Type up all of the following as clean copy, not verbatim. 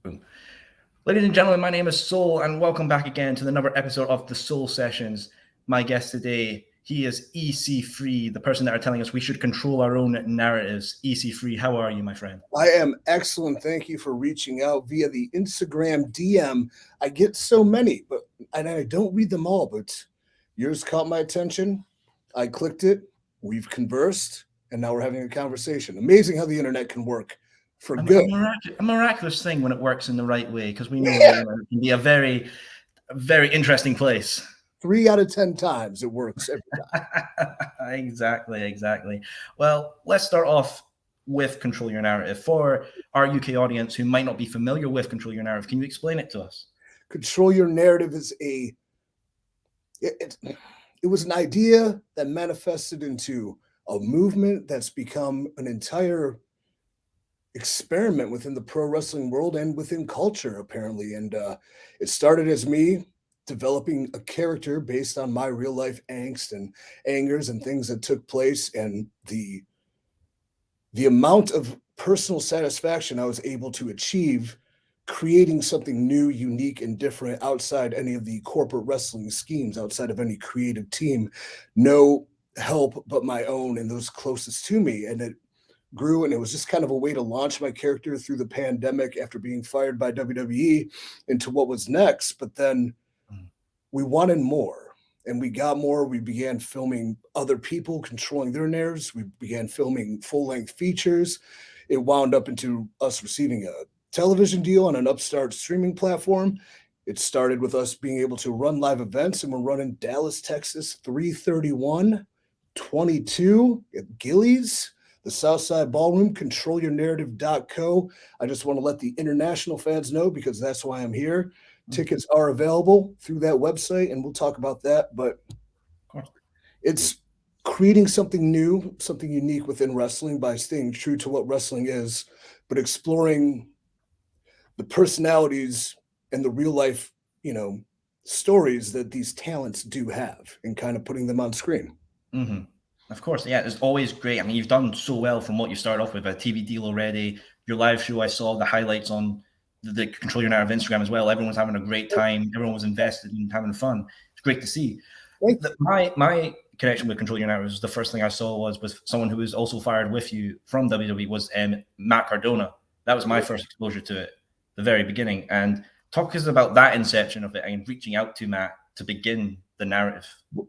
Boom. Ladies and gentlemen, my name is Soul, and welcome back again to another episode of the Soul Sessions. My guest today, he is EC3, the person that are telling us we should control our own narratives. EC3, how are you, my friend? I am excellent. Thank you for reaching out via the Instagram DM. I get so many, and I don't read them all, but yours caught my attention. I clicked it. We've conversed, and now we're having a conversation. Amazing how the internet can work for good. A miraculous thing when it works in the right way, because we know that it can be a very, very interesting place. 3 out of 10 times it works every time. Exactly. Well, let's start off with Control Your Narrative. For our UK audience who might not be familiar with Control Your Narrative, can you explain it to us? Control Your Narrative is it was an idea that manifested into a movement that's become an entire experiment within the pro wrestling world and within culture, apparently. And it started as me developing a character based on my real life angst and angers and things that took place, and the amount of personal satisfaction I was able to achieve creating something new, unique, and different outside any of the corporate wrestling schemes, outside of any creative team. No help but my own and those closest to me. And it grew, and it was just kind of a way to launch my character through the pandemic after being fired by WWE into what was next. But then we wanted more, and we got more. We began filming other people controlling their narratives. We began filming full-length features. It wound up into us receiving a television deal on an upstart streaming platform. It started with us being able to run live events, and we're running Dallas, Texas, 3/31/22 at Gillies, the Southside Ballroom, controlyournarrative.co. I just want to let the international fans know, because that's why I'm here. Tickets are available through that website, and we'll talk about that. But it's creating something new, something unique within wrestling by staying true to what wrestling is, but exploring the personalities and the real life, stories that these talents do have, and kind of putting them on screen. Mm-hmm. Of course, yeah, it's always great. I mean, you've done so well from what you started off with, a TV deal already. Your live show, I saw the highlights on the Control Your Narrative Instagram as well. Everyone was having a great time. Everyone was invested in having fun. It's great to see. My connection with Control Your Narrative, the first thing I saw was with someone who was also fired with you from WWE, was Matt Cardona. That was my first exposure to it, the very beginning. And talk us about that inception of it and reaching out to Matt to begin the narrative.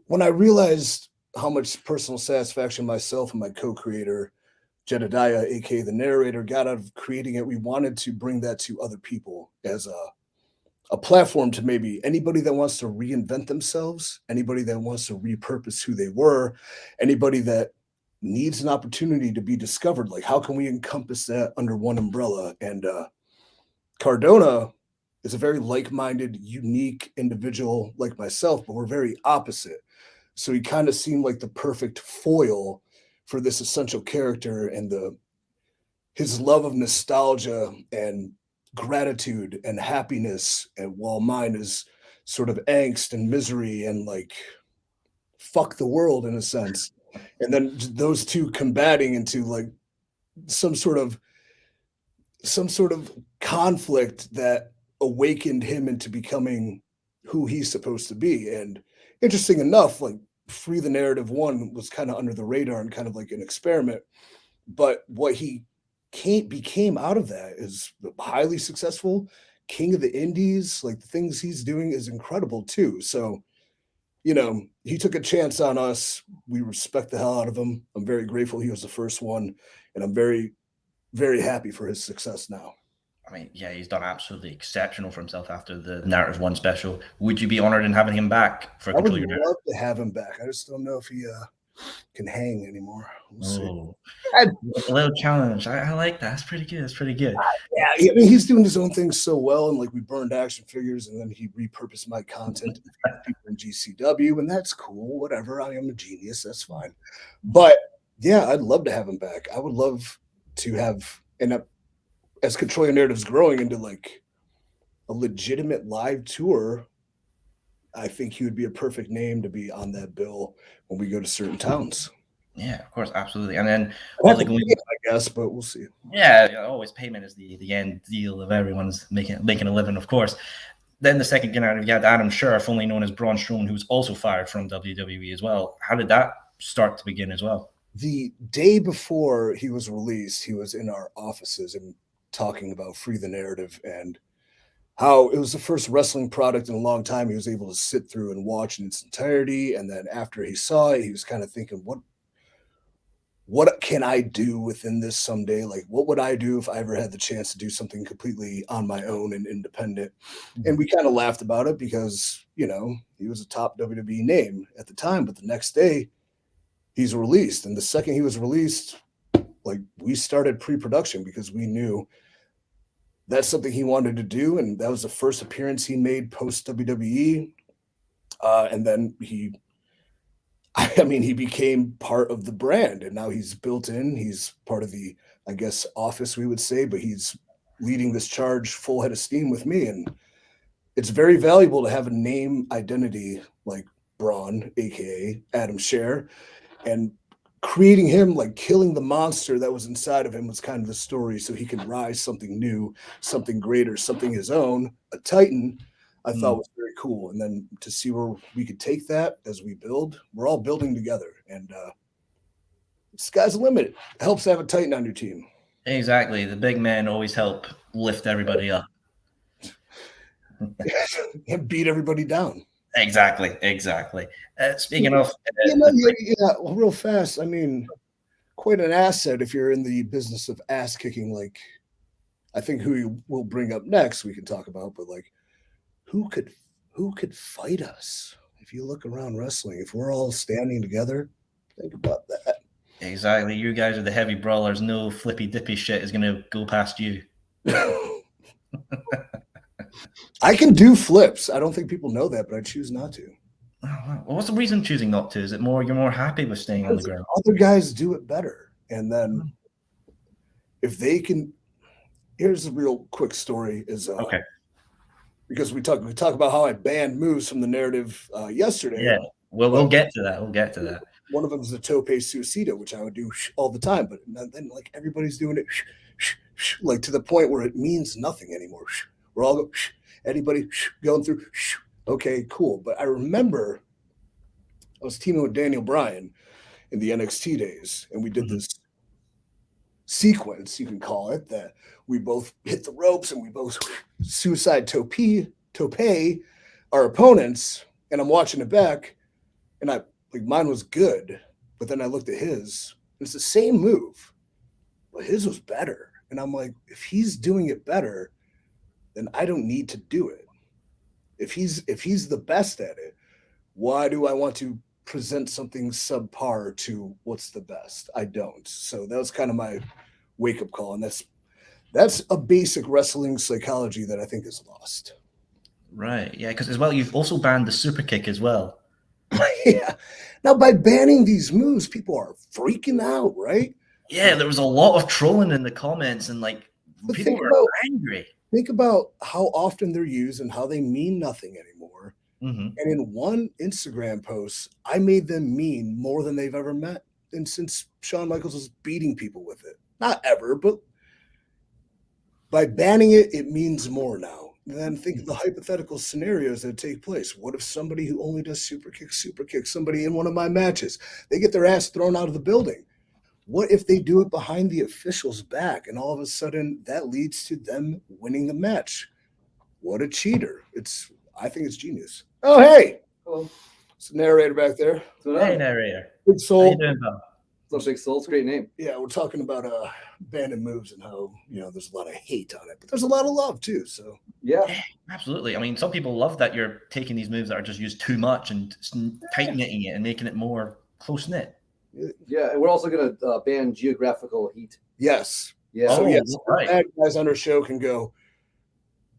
When I realized how much personal satisfaction myself and my co-creator, Jedediah, aka the narrator, got out of creating it, we wanted to bring that to other people as a platform to maybe anybody that wants to reinvent themselves, anybody that wants to repurpose who they were, anybody that needs an opportunity to be discovered. Like, how can we encompass that under one umbrella? And Cardona is a very like-minded, unique individual like myself, but we're very opposite. So he kind of seemed like the perfect foil for this essential character, and his love of nostalgia and gratitude and happiness, and while mine is sort of angst and misery and like fuck the world in a sense. And then those two combating into like some sort of conflict that awakened him into becoming who he's supposed to be. And interesting enough, like Free the Narrative 1 was kind of under the radar and kind of like an experiment. But what he became out of that is highly successful, king of the indies. Like, the things he's doing is incredible too. So, he took a chance on us. We respect the hell out of him. I'm very grateful he was the first one, and I'm very, very happy for his success now. I mean, yeah, he's done absolutely exceptional for himself after the Narrative 1 special. Would you be honored in having him back for Control Your Narrative? I would love to have him back. I just don't know if he can hang anymore. We'll a little challenge. I like that. That's pretty good. Yeah, I mean, he's doing his own thing so well, and like, we burned action figures, and then he repurposed my content to people in GCW, and that's cool. Whatever. I am a genius. That's fine. But yeah, I'd love to have him back. I would love to have, and as Control Your Narrative's growing into like a legitimate live tour, I think he would be a perfect name to be on that bill when we go to certain towns. Yeah, of course, absolutely. And then I guess, but we'll see. Yeah, always payment is the end deal of everyone's making a living, of course. Then the second generative, you had Adam Scherr, formerly known as Braun Strowman, who was also fired from WWE as well. How did that start to begin as well? The day before he was released, he was in our offices and talking about Free the Narrative and how it was the first wrestling product in a long time he was able to sit through and watch in its entirety. And then after he saw it, he was kind of thinking, what can I do within this someday? Like, what would I do if I ever had the chance to do something completely on my own and independent? And we kind of laughed about it because, you know, he was a top WWE name at the time. But the next day, he's released. And the second he was released, like, we started pre-production because we knew that's something he wanted to do. And that was the first appearance he made post WWE. And then he became part of the brand, and now he's built in. He's part of the, I guess, office, we would say, but he's leading this charge full head of steam with me. And it's very valuable to have a name identity like Braun, aka Adam Scherr, and creating him, like killing the monster that was inside of him, was kind of the story. So he can rise something new, something greater, something his own, a Titan. I thought was very cool. And then to see where we could take that as we build, we're all building together. And sky's the limit. It helps to have a Titan on your team. Exactly. The big men always help lift everybody up. And beat everybody down. Exactly. Speaking of... real fast. I mean, quite an asset if you're in the business of ass kicking. Like, I think who we'll bring up next we can talk about, but like, who could fight us? If you look around wrestling, if we're all standing together, think about that. Exactly. You guys are the heavy brawlers. No flippy dippy shit is going to go past you. I can do flips. I don't think people know that, but I choose not to. Well, what's the reason choosing not to? Is it more you're more happy with staying on the ground? Other guys do it better. And then if they can, here's a real quick story is okay. Because we talk about how I banned moves from the narrative yesterday. Yeah, we'll get to that. One of them is the tope suicida, which I would do all the time, but then like everybody's doing it like to the point where it means nothing anymore. We're all anybody going through. Okay, cool. But I remember I was teaming with Daniel Bryan in the NXT days, and we did this sequence, you can call it, that we both hit the ropes and we both suicide tope our opponents. And I'm watching it back, and I like mine was good, but then I looked at his, and it's the same move, but his was better. And I'm like, if he's doing it better, then I don't need to do it. If he's the best at it, why do I want to present something subpar to what's the best? I don't. So that was kind of my wake-up call, and that's a basic wrestling psychology that I think is lost. Right. Yeah, because as well, you've also banned the super kick as well. Yeah. Now, by banning these moves, people are freaking out, right? Yeah, there was a lot of trolling in the comments, and like people were angry. Think about how often they're used and how they mean nothing anymore. Mm-hmm. And in one Instagram post, I made them mean more than they've ever met. And since Shawn Michaels was beating people with it, not ever, but by banning it, it means more now. And then think of the hypothetical scenarios that take place. What if somebody who only does super kick somebody in one of my matches, they get their ass thrown out of the building? What if they do it behind the official's back and all of a sudden that leads to them winning the match? What a cheater. I think it's genius. Oh, hey. Hello. It's the narrator back there. Hey, narrator. Big Soul. How you doing, pal? What's Big Soul? It's a great name. Yeah, we're talking about banning moves and how, there's a lot of hate on it, but there's a lot of love too. So yeah, absolutely. I mean, some people love that you're taking these moves that are just used too much and tightening it and making it more close knit. Yeah, and we're also going to ban geographical heat. Yes. Yeah. So yes, right. Bad guys on our show can go,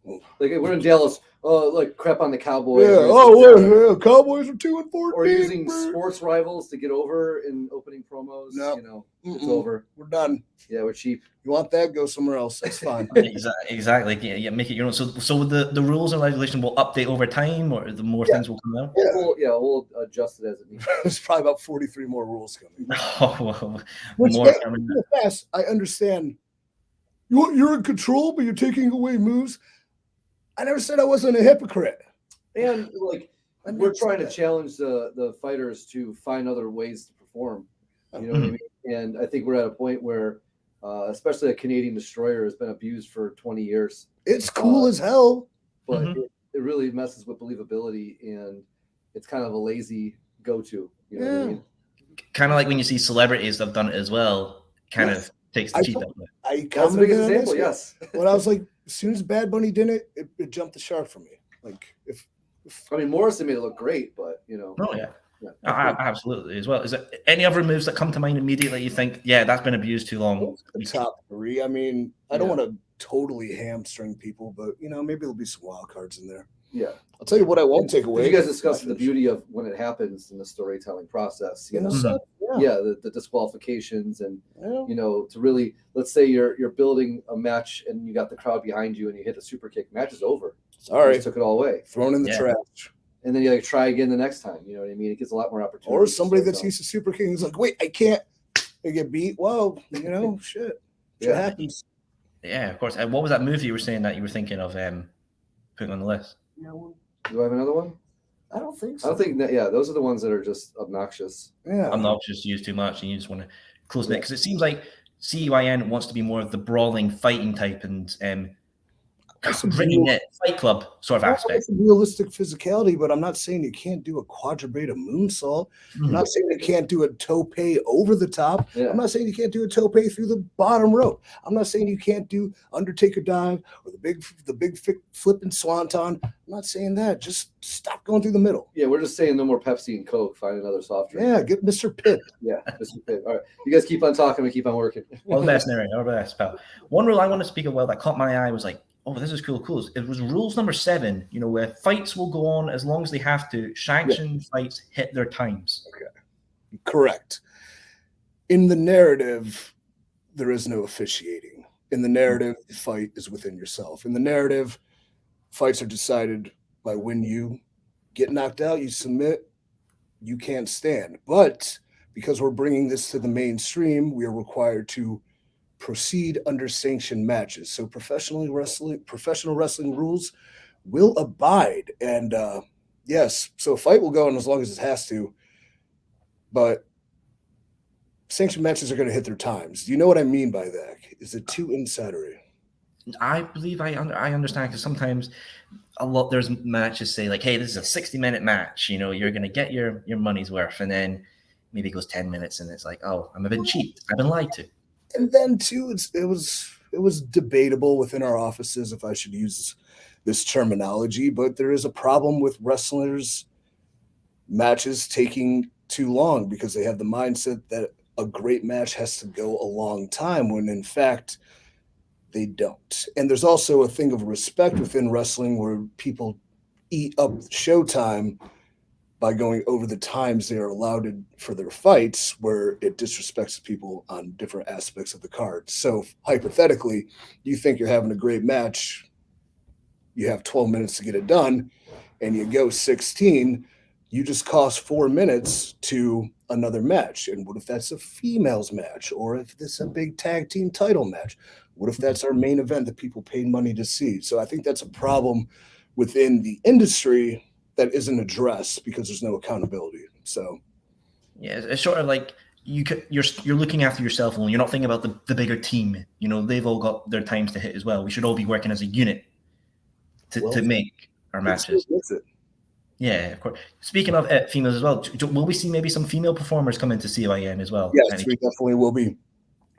Like we're in Dallas, like crap on the Cowboys. Yeah. Cowboys are 2-14. Or using sports rivals to get over in opening promos. No. You know, it's over. We're done. Yeah, we're cheap. You want that? Go somewhere else. That's fine. Exactly. Yeah, make it your own. So the rules and regulation will update over time, or the more things will come out. We'll adjust it as it needs. There's probably about 43 more rules coming. More coming. Fast. I understand. You're in control, but you're taking away moves. I never said I wasn't a hypocrite. And like we're trying to challenge the fighters to find other ways to perform. You know what I mean? And I think we're at a point where, especially a Canadian destroyer has been abused for 20 years. It's cool as hell, but it really messes with believability, and it's kind of a lazy go-to. You know what I mean? Kind of like when you see celebrities that have done it as well. Kind of takes the cheat out of it. That's a big example. Yes. When I was like, as soon as Bad Bunny did it, it jumped the shark for me. Like if I mean, Morrison made it look great, but you know. Oh yeah. Absolutely as well. Is there any other moves that come to mind immediately? You think, yeah, that's been abused too long? The top three. I mean, I don't want to totally hamstring people, but you know, maybe there'll be some wild cards in there. Yeah, I'll tell you what I won't take away. You guys discussed the beauty of when it happens in the storytelling process. You know, the disqualifications and you know, to really, let's say you're building a match and you got the crowd behind you and you hit a super kick. Match is over. Sorry, took it all away, thrown in the trash. And then you like try again the next time. You know what I mean? It gets a lot more opportunity. Or somebody that's used to super king is like, wait, I can't. They get beat. Well, you know, shit. It happens. Yeah, of course. And what was that movie you were saying that you were thinking of putting on the list? Do I have another one? I don't think so. I don't think that. Yeah, those are the ones that are just obnoxious. Yeah, obnoxious, used too much, and you just want to close it because it seems like CYN wants to be more of the brawling, fighting type, and bringing it Fight Club sort of aspect. Realistic physicality, but I'm not saying you can't do a quadrubrator moonsault. I'm not saying you can't do a tope over the top. I'm not saying you can't do a tope through the bottom rope. I'm not saying you can't do Undertaker dive or the big flipping swanton. I'm not saying that. Just stop going through the middle. Yeah, we're just saying no more Pepsi and Coke. Find another soft drink. Yeah, get Mr. Pitt. Yeah, Mr. Pitt. All right, you guys keep on talking. We keep on working. All the best, Nary. All the best, pal. One rule I want to speak about that caught my eye was like, oh, this is cool. It was rules number 7, you know, where fights will go on as long as they have to. Sanctioned fights hit their times. Okay. Correct. In the narrative, there is no officiating. In the narrative, the fight is within yourself. In the narrative, fights are decided by when you get knocked out, you submit, you can't stand. But because we're bringing this to the mainstream, we are required to proceed under sanctioned matches. So professional wrestling rules will abide. And yes, so a fight will go on as long as it has to, but sanctioned matches are going to hit their times. Do you know what I mean by that? Is it too insidery? I believe I understand, because sometimes there's matches say like, hey, this is a 60-minute match, you know, you're going to get your money's worth, and then maybe it goes 10 minutes and it's like, oh, I'm a bit cheap, I've been lied to. And then too, it was debatable within our offices if I should use this terminology, but there is a problem with wrestlers' matches taking too long because they have the mindset that a great match has to go a long time when in fact they don't. And there's also a thing of respect within wrestling where people eat up showtime by going over the times they are allowed for their fights, where it disrespects people on different aspects of the card. So hypothetically, you think you're having a great match, you have 12 minutes to get it done, and you go 16, you just cost 4 minutes to another match. And what if that's a females match? Or if this is a big tag team title match? What if that's our main event that people paid money to see? So I think that's a problem within the industry that isn't addressed because there's no accountability. So, yeah, it's sort of like you're looking after yourself only. You're not thinking about the bigger team. You know, they've all got their times to hit as well. We should all be working as a unit to make our matches. Yeah, of course. Speaking of females as well, will we see maybe some female performers come into CYN as well? Yes, we definitely will be.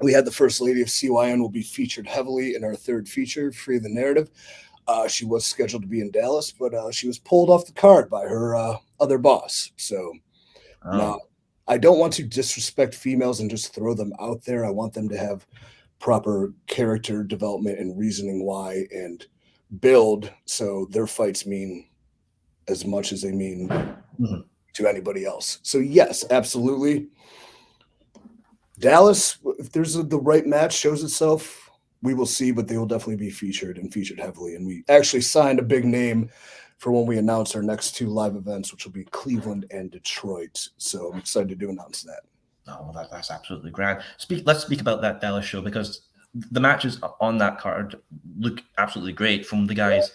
We had the First Lady of CYN will be featured heavily in our third feature, Free the Narrative. She was scheduled to be in Dallas, but she was pulled off the card by her other boss. So now, I don't want to disrespect females and just throw them out there. I want them to have proper character development and reasoning why, and build, so their fights mean as much as they mean to anybody else. So yes, absolutely. Dallas, if there's the right match shows itself, we will see, but they will definitely be featured heavily. And we actually signed a big name for when we announce our next 2 live events, which will be Cleveland and Detroit. So I'm excited to announce that. Oh, that's absolutely grand. Let's speak about that Dallas show, because the matches on that card look absolutely great from the guys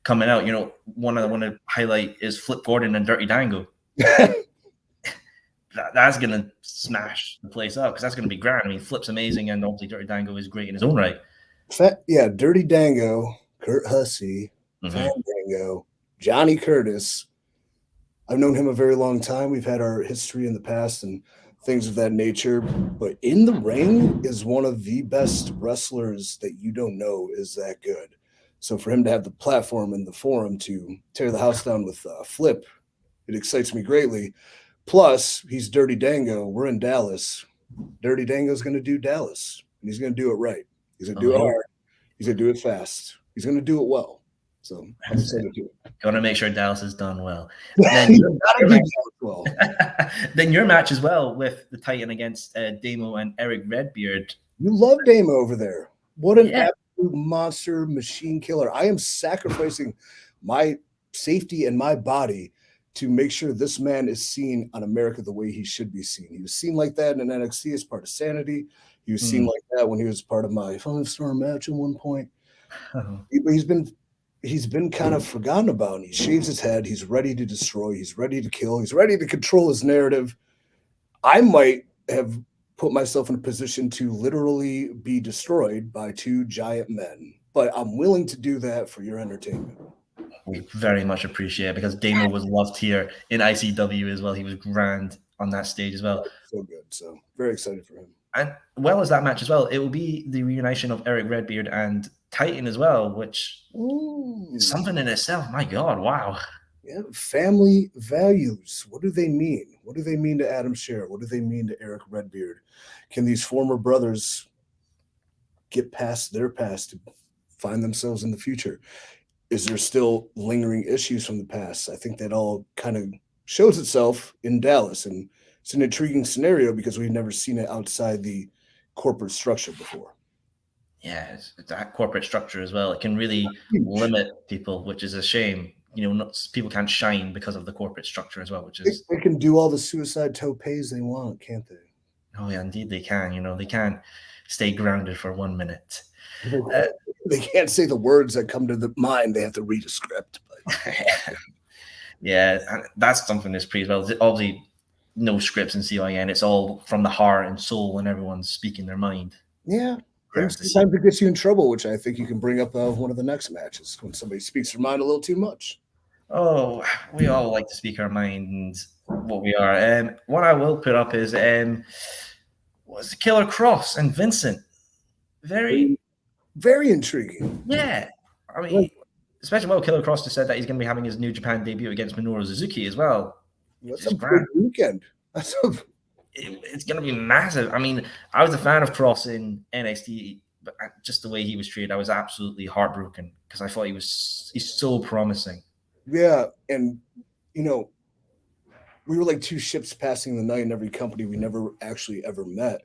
coming out. One I want to highlight is Flip Gordon and Dirty Dango. That's going to smash the place up, because that's going to be grand. I mean, Flip's amazing, and obviously Dirty Dango is great in his own right. Yeah, Dirty Dango, Kurt Hussey, Fandango, Johnny Curtis. I've known him a very long time. We've had our history in the past and things of that nature, but in the ring is one of the best wrestlers that you don't know is that good. So for him to have the platform and the forum to tear the house down with Flip, it excites me greatly. Plus, he's Dirty Dango. We're in Dallas. Dirty Dango's going to do Dallas, and he's going to do it right. He's going to do it hard. He's going to do it fast. He's going to do it well. So I'm excited to do it. Going to make sure Dallas is done well. Then your match as well with the Titan against Damo and Eric Redbeard. You love Damo over there. What an absolute monster machine killer. I am sacrificing my safety and my body to make sure this man is seen on America the way he should be seen. He was seen like that in NXT as part of Sanity. He was seen like that when he was part of my 5-star match at one point. He's been kind of forgotten about. And he shaves his head. He's ready to destroy. He's ready to kill. He's ready to control his narrative. I might have put myself in a position to literally be destroyed by 2 giant men, but I'm willing to do that for your entertainment. We very much appreciate it, because Damo was loved here in ICW as well. He was grand on that stage as well. So good. So very excited for him. And well as that match as well, it will be the reunition of Eric Redbeard and Titan as well, which is something in itself. My God, wow. Yeah, family values. What do they mean? What do they mean to Adam Scherr? What do they mean to Eric Redbeard? Can these former brothers get past their past to find themselves in the future? Is there still lingering issues from the past? I think that all kind of shows itself in Dallas, and it's an intriguing scenario because we've never seen it outside the corporate structure before. Yeah, it's that corporate structure as well. It can really limit people, which is a shame. People can't shine because of the corporate structure as well, which is... They can do all the suicide topes they want, can't they? Oh, yeah, indeed they can. They can't stay grounded for 1 minute. They can't say the words that come to the mind. They have to read a script. But... yeah, that's something that's pretty well. Obviously, no scripts in CYN. It's all from the heart and soul, and everyone's speaking their mind. Yeah. Sometimes it gets you in trouble, which I think you can bring up one of the next matches when somebody speaks their mind a little too much. Oh, we all like to speak our mind and what we are. What I will put up is was Killer Cross and Vincent. Very intriguing. Yeah. I mean, especially Killer Cross just said that he's going to be having his New Japan debut against Minoru Suzuki as well. That's a big weekend. It's going to be massive. I mean, I was a fan of Cross in NXT, but just the way he was treated, I was absolutely heartbroken because I thought he's so promising. Yeah, and we were like 2 ships passing the night in every company. We never actually ever met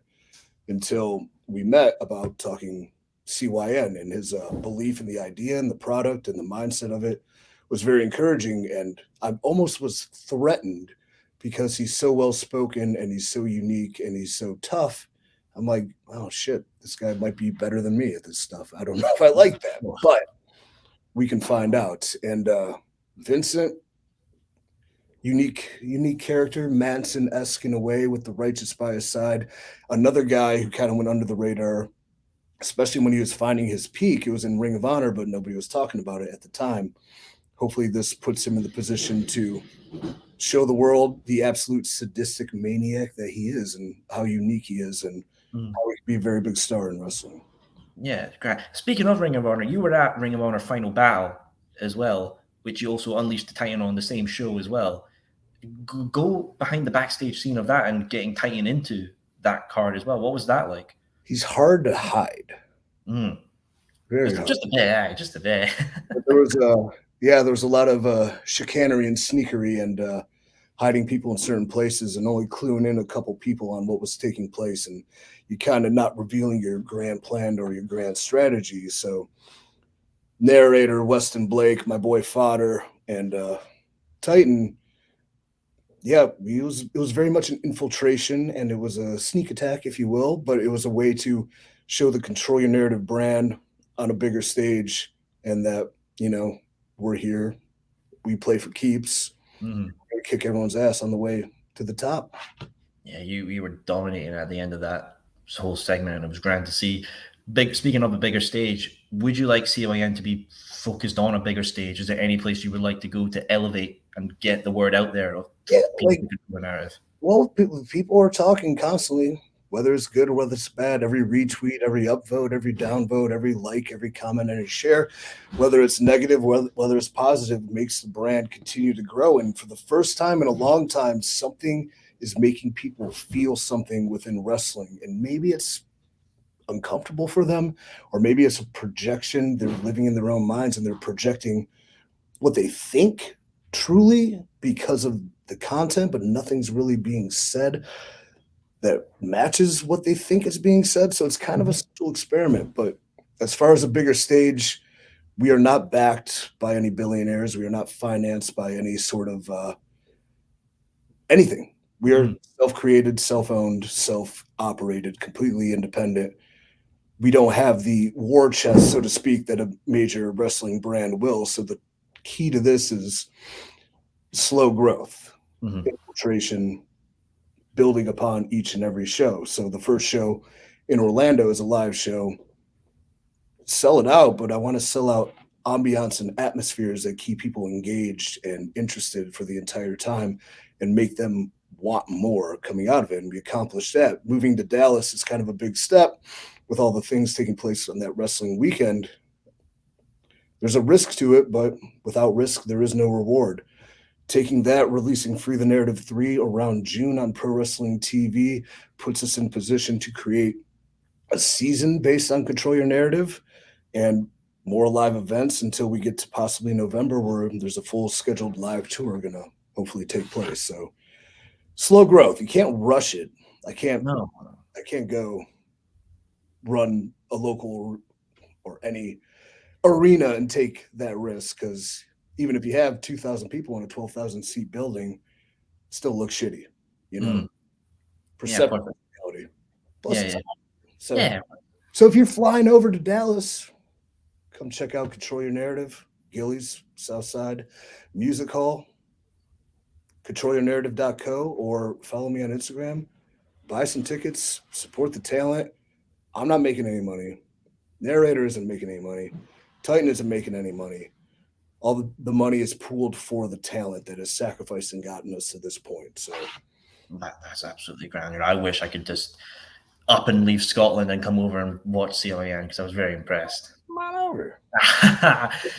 until we met about talking CYN, and his belief in the idea and the product and the mindset of it was very encouraging. And I almost was threatened because he's so well spoken and he's so unique and he's so tough. I'm like, oh shit, this guy might be better than me at this stuff. I don't know if I like that, but we can find out. And Vincent, unique character, Manson-esque in a way, with the Righteous by his side. Another guy who kind of went under the radar, especially when he was finding his peak. It was in Ring of Honor, but nobody was talking about it at the time. Hopefully this puts him in the position to show the world the absolute sadistic maniac that he is and how unique he is and how he could be a very big star in wrestling. Yeah, great. Speaking of Ring of Honor, you were at Ring of Honor Final Battle as well, which you also unleashed the Titan on the same show as well. Go behind the backstage scene of that and getting Titan into that card as well. What was that like? He's hard to hide. Very hard. Just a bit. there was a lot of chicanery and sneakery and hiding people in certain places and only cluing in a couple people on what was taking place, and you kind of not revealing your grand plan or your grand strategy. So narrator Weston Blake, my boy Fodder, and Titan, yeah, it was very much an infiltration, and it was a sneak attack, if you will, but it was a way to show the Control Your Narrative brand on a bigger stage, and that, we're here, we play for keeps, we kick everyone's ass on the way to the top. Yeah, you were dominating at the end of that whole segment, and it was grand to see. Speaking of a bigger stage, would you like CYN to be focused on a bigger stage? Is there any place you would like to go to elevate and get the word out there of people the narrative? Well, people are talking constantly, whether it's good or whether it's bad. Every retweet, every upvote, every downvote, every like, every comment, every share, whether it's negative, whether it's positive, makes the brand continue to grow. And for the first time in a long time, something is making people feel something within wrestling. And maybe it's uncomfortable for them, or maybe it's a projection. They're living in their own minds and they're projecting what they think truly because of the content, but nothing's really being said that matches what they think is being said. So it's kind of a subtle experiment. But as far as a bigger stage, we are not backed by any billionaires. We are not financed by any sort of anything. We are self-created, self-owned, self-operated, completely independent. We don't have the war chest, so to speak, that a major wrestling brand will. So the key to this is slow growth, infiltration, building upon each and every show. So the first show in Orlando is a live show. Sell it out, but I want to sell out ambiance and atmospheres that keep people engaged and interested for the entire time and make them want more coming out of it. And we accomplished that. Moving to Dallas is kind of a big step with all the things taking place on that wrestling weekend. There's a risk to it, but without risk, there is no reward. Taking that, releasing Free the Narrative 3 around June on Pro Wrestling TV puts us in position to create a season based on Control Your Narrative and more live events until we get to possibly November, where there's a full scheduled live tour going to hopefully take place. So slow growth. You can't rush it. I can't go run a local or any arena and take that risk, because even if you have 2,000 people in a 12,000 seat building, it still looks shitty, perception, reality. Plus so if you're flying over to Dallas, come check out Control Your Narrative, Gillies, Southside Music Hall, controlyournarrative.co, or follow me on Instagram. Buy some tickets, support the talent. I'm not making any money. Narrator isn't making any money. Titan isn't making any money. All the money is pooled for the talent that has sacrificed and gotten us to this point. So that's absolutely grand. I wish I could just up and leave Scotland and come over and watch CYN, because I was very impressed. Come on over.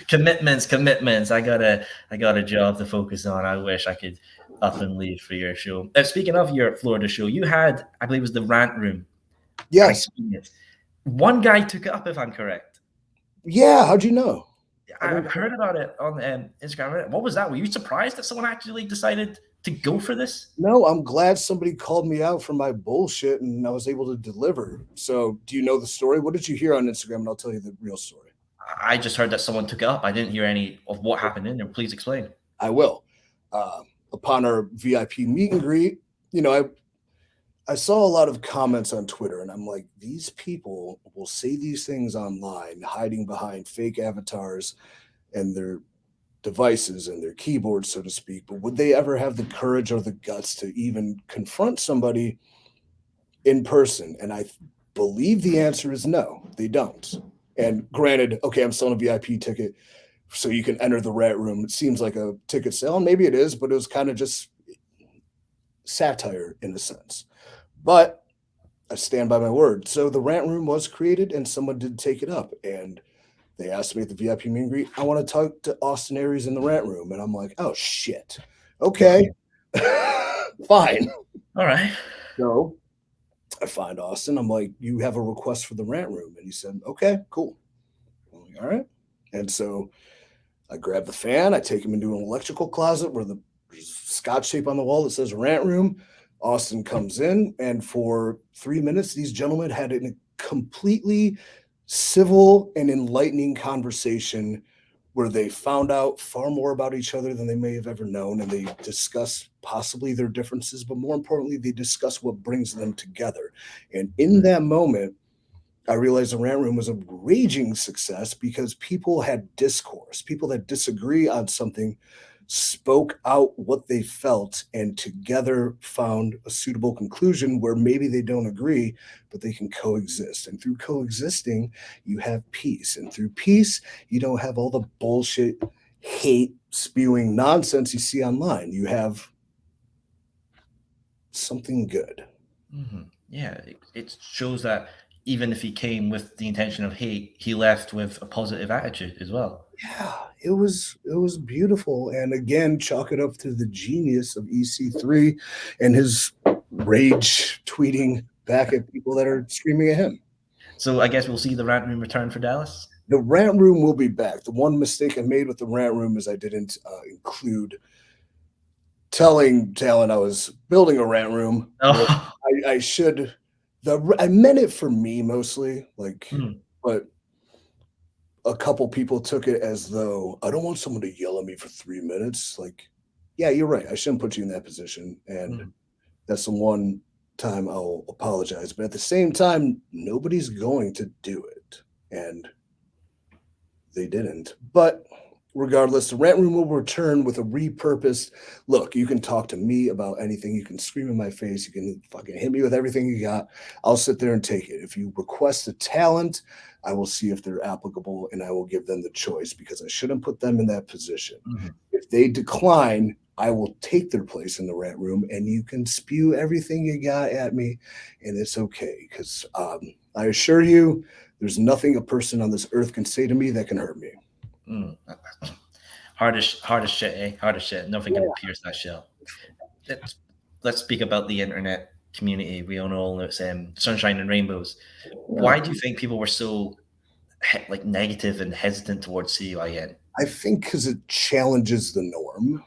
Commitments. I got a job to focus on. I wish I could up and leave for your show. Speaking of your Florida show, you had, I believe it was the Rant Room. Yes. One guy took it up, if I'm correct. Yeah, how'd you know? I've heard about it on Instagram. What was that? Were you surprised that someone actually decided to go for this? No, I'm glad somebody called me out for my bullshit and I was able to deliver. So do you know the story? What did you hear on Instagram? And I'll tell you the real story. I just heard that someone took it up. I didn't hear any of what happened in there. Please explain. I will. Upon our VIP meet and greet, I saw a lot of comments on Twitter, and I'm like, these people will say these things online, hiding behind fake avatars and their devices and their keyboards, so to speak. But would they ever have the courage or the guts to even confront somebody in person? And I believe the answer is no, they don't. And granted, okay, I'm selling a VIP ticket so you can enter the Rant Room. It seems like a ticket sale, and maybe it is, but it was kind of just satire in a sense. But I stand by my word. So the Rant Room was created, and someone did take it up. And they asked me at the VIP meet and greet, I want to talk to Austin Aries in the Rant Room. And I'm like, oh, shit. Okay. Fine. All right. So I find Austin. I'm like, you have a request for the Rant Room? And he said, okay, cool. I'm like, all right. And so I grab the fan, I take him into an electrical closet where there's scotch tape on the wall that says rant room. Austin comes in, and for 3 minutes, these gentlemen had a completely civil and enlightening conversation where they found out far more about each other than they may have ever known, and they discuss possibly their differences, but more importantly, they discuss what brings them together. And in that moment, I realized the rant room was a raging success because people had discourse. People that disagree on something spoke out what they felt and together found a suitable conclusion where maybe they don't agree, but they can coexist. And through coexisting, you have peace. And through peace, you don't have all the bullshit, hate, spewing nonsense you see online. You have something good. Mm-hmm. Yeah, it shows that even if he came with the intention of hate, he left with a positive attitude as well. Yeah, it was beautiful. And again, chalk it up to the genius of EC3 and his rage tweeting back at people that are screaming at him. So I guess we'll see the rant room return for Dallas. The rant room will be back. The one mistake I made with the rant room is I didn't include telling Talon I was building a rant room. Oh. I should. I meant it for me mostly, but a couple people took it as though I don't want someone to yell at me for 3 minutes. Like, yeah, you're right. I shouldn't put you in that position. And that's the one time I'll apologize. But at the same time, nobody's going to do it. And they didn't. But regardless, the rant room will return with a repurposed look. You can talk to me about anything. You can scream in my face. You can fucking hit me with everything you got. I'll sit there and take it. If you request a talent, I will see if they're applicable and I will give them the choice because I shouldn't put them in that position. If they decline, I will take their place in the rant room and you can spew everything you got at me and it's okay because I assure you there's nothing a person on this earth can say to me that can hurt me. Hardest shit, eh? Hardest shit. Nothing can pierce that shell. Let's speak about the internet community. We all know it's sunshine and rainbows. Why do you think people were so negative and hesitant towards CYN? I think because it challenges the norm.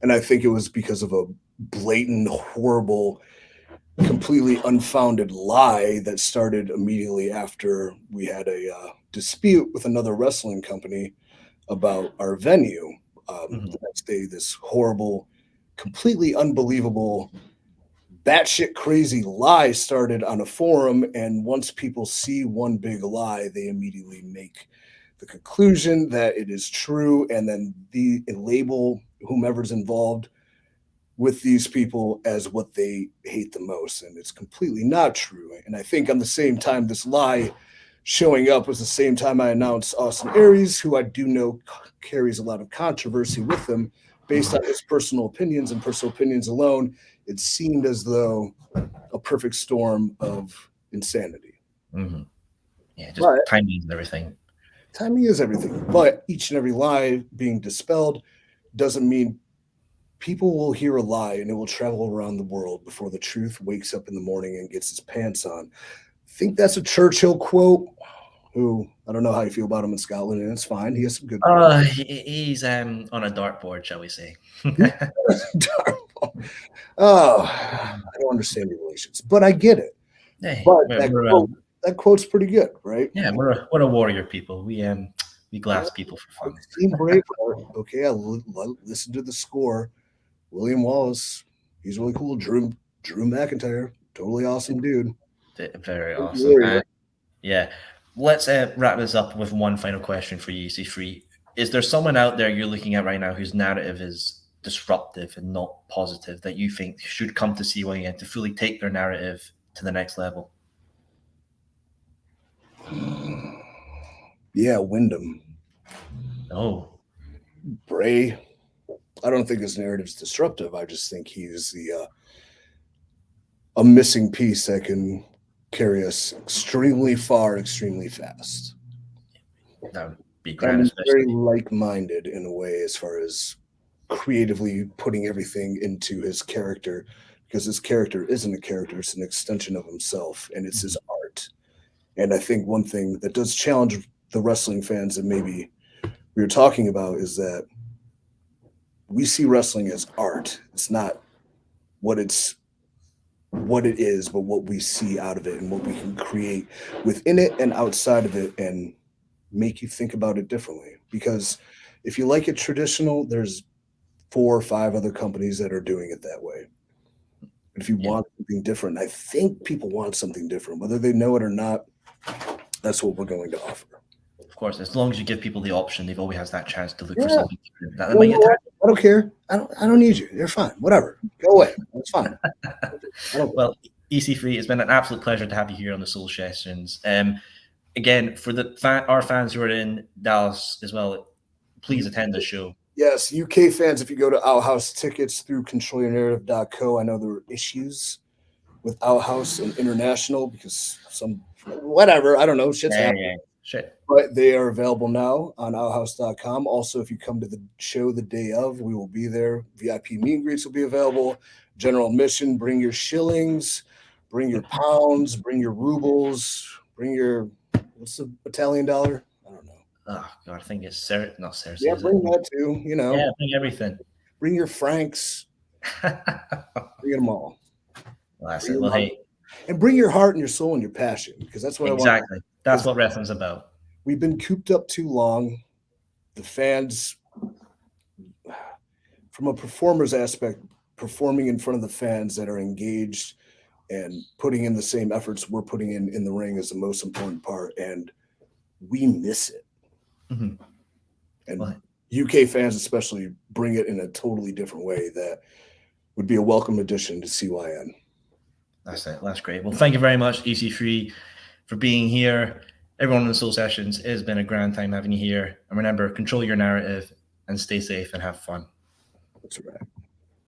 And I think it was because of a blatant, horrible, completely unfounded lie that started immediately after we had a dispute with another wrestling company about our venue. The next day, this horrible, completely unbelievable, batshit crazy lie started on a forum. And once people see one big lie, they immediately make the conclusion that it is true. And then they label whomever's involved with these people as what they hate the most. And it's completely not true. And I think on the same time, this lie showing up was the same time I announced Austin Aries, who I do know carries a lot of controversy with him based on his personal opinions and personal opinions alone. It seemed as though a perfect storm of insanity. Yeah, just timing and everything. Timing is everything. But each and every lie being dispelled doesn't mean people will hear a lie and it will travel around the world before the truth wakes up in the morning and gets his pants on. I think that's a Churchill quote, who I don't know how you feel about him in Scotland, and it's fine. He has some good he's on a dartboard, shall we say. I don't understand your relations, but I get it. Hey, but that quote's pretty good, right? Yeah, we're a warrior people. We glass people for fun. Team Braveheart. Okay, I listened to the score. William Wallace, he's really cool. Drew McIntyre, totally awesome dude. Very awesome. Yeah. Let's wrap this up with one final question for you, EC3. Is there someone out there you're looking at right now whose narrative is disruptive and not positive that you think should come to CYN to fully take their narrative to the next level? Yeah, Wyndham. Oh. Bray. I don't think his narrative's disruptive. I just think he's a missing piece that can carry us extremely far, extremely fast. That would be grand. Very like-minded in a way as far as creatively putting everything into his character, because his character isn't a character, it's an extension of himself, and it's his art. And I think one thing that does challenge the wrestling fans that maybe we were talking about is that we see wrestling as art. It's not what it is, but what we see out of it and what we can create within it and outside of it and make you think about it differently. Because if you like it traditional, there's 4 or 5 other companies that are doing it that way. But if you want something different, I think people want something different, whether they know it or not. That's what we're going to offer. Of course, as long as you give people the option, they've always has that chance to look for Yeah. something different. I don't care. I don't need you. You're fine. Whatever. Go away. That's fine. Well, EC3, it's been an absolute pleasure to have you here on the Soul Sessions. Again, for our fans who are in Dallas as well, please attend the show. Yes, UK fans, if you go to Outhouse Tickets through controlyournarrative.co, I know there were issues with Outhouse and International because whatever, I don't know, shit's happening. Yeah. Shit. But they are available now on outhouse.com. Also, if you come to the show the day of, we will be there. VIP meet and greets will be available. General admission, bring your shillings, bring your pounds, bring your rubles, bring your, what's the Italian dollar? I don't know. Oh, God, I think it's not Cersei. Yeah, bring that too, you know. Yeah, bring everything. Bring your francs. Bring them all. Well, that's it. Well, hey. And bring your heart and your soul and your passion, because that's what I want. Exactly. That's what wrestling's about. We've been cooped up too long. The fans, from a performer's aspect, performing in front of the fans that are engaged and putting in the same efforts we're putting in the ring is the most important part. And we miss it. Mm-hmm. And UK fans especially bring it in a totally different way that would be a welcome addition to CYN. That's it. That's great. Well, thank you very much, EC3, for being here. Everyone in the Soul Sessions, it has been a grand time having you here. And remember, control your narrative and stay safe and have fun. That's right.